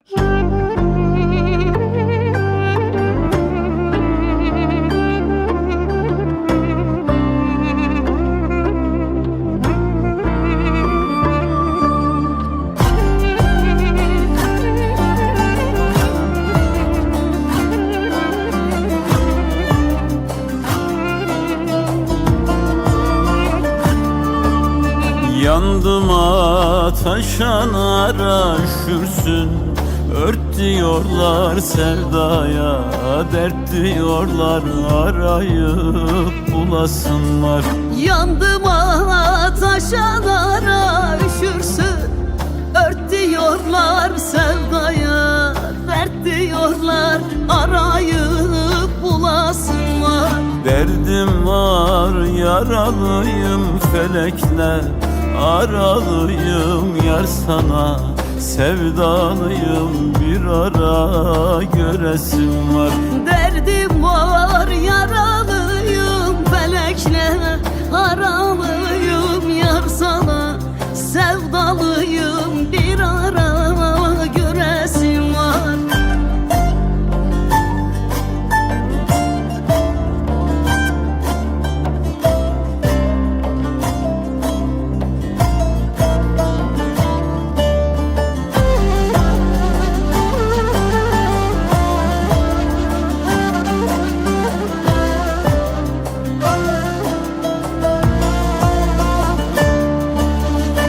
Yandım ataşanlara üşürsün, ört diyorlar sevdaya, dert diyorlar arayıp bulasın var. Yandım ataşanlara üşürsün, ört diyorlar sevdaya, dert diyorlar arayıp bulasın var. Derdim var, yaralıyım felekle, aralıyım yar sana, sevdalıyım bir ara göresim var. Derdim var, yaralıyım felekle, aralıyım yar sana, sevdalıyım bir ara göresim var.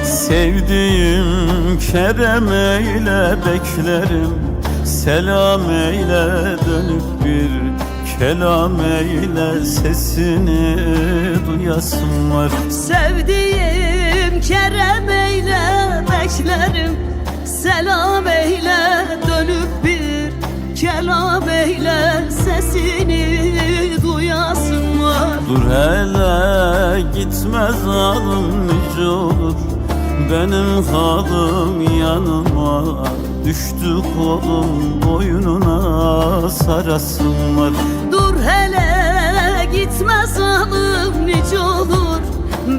Sevdiğim kerem eyle beklerim, selam eyle dönüp bir kelam eyle, sesini duyasım var. Sevdiğim kerem eyle beklerim, selam eyle dönüp bir kelam eyle, sesini duyasım var. Dur hele gitme zalim, nice olur benim halim yanıma, düştü kolum boynuna sarasım var. Dur hele gitme zalim, nice olur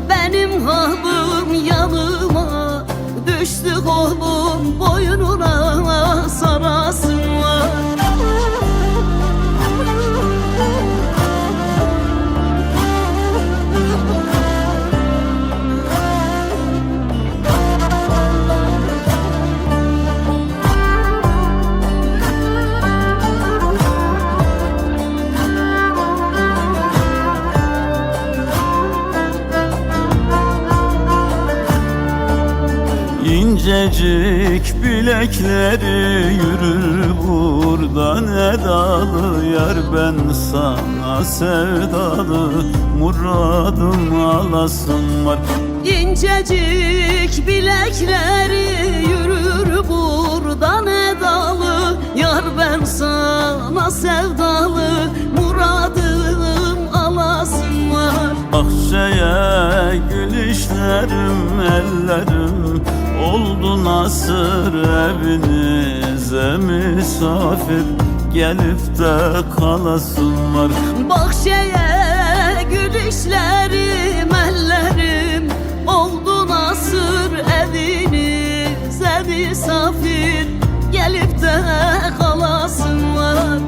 benim halim yanıma, düştü kolum boynuna sarasım var. İncecik bilekleri yürür buradan edalı, yar ben sana sevdalı, muradım alasın var. İncecik bilekleri yürür buradan edalı, yar ben sana sevdalı, muradım alasın var. Bahçeye gülüşlerim, ellerim oldu nasır, evinize misafir gelip de kalasın var. Bahçeye gülüşlerim, ellerim oldu nasır, evinize misafir gelip de kalasın var.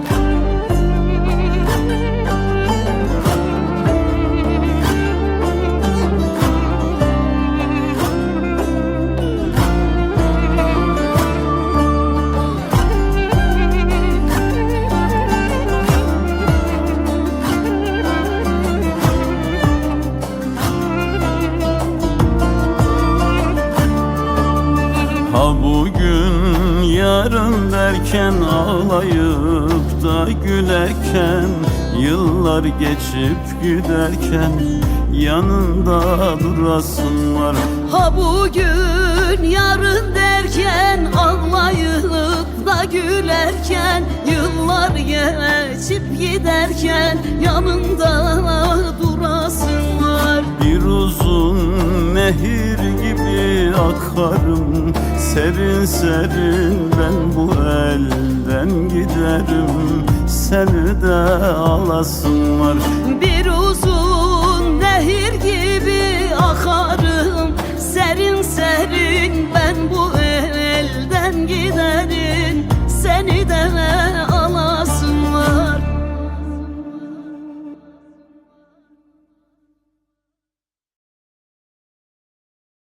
Ha bugün yarın derken, ağlayıp da gülerken, yıllar geçip giderken yanında durasın var. Ha bugün yarın derken, ağlayıp da gülerken, yıllar geçip giderken yanında durasın var. Bir uzun nehir gibi akarım, serin serin ben bu elden giderim, seni de alasın var. Bir uzun nehir gibi akarım, serin serin ben bu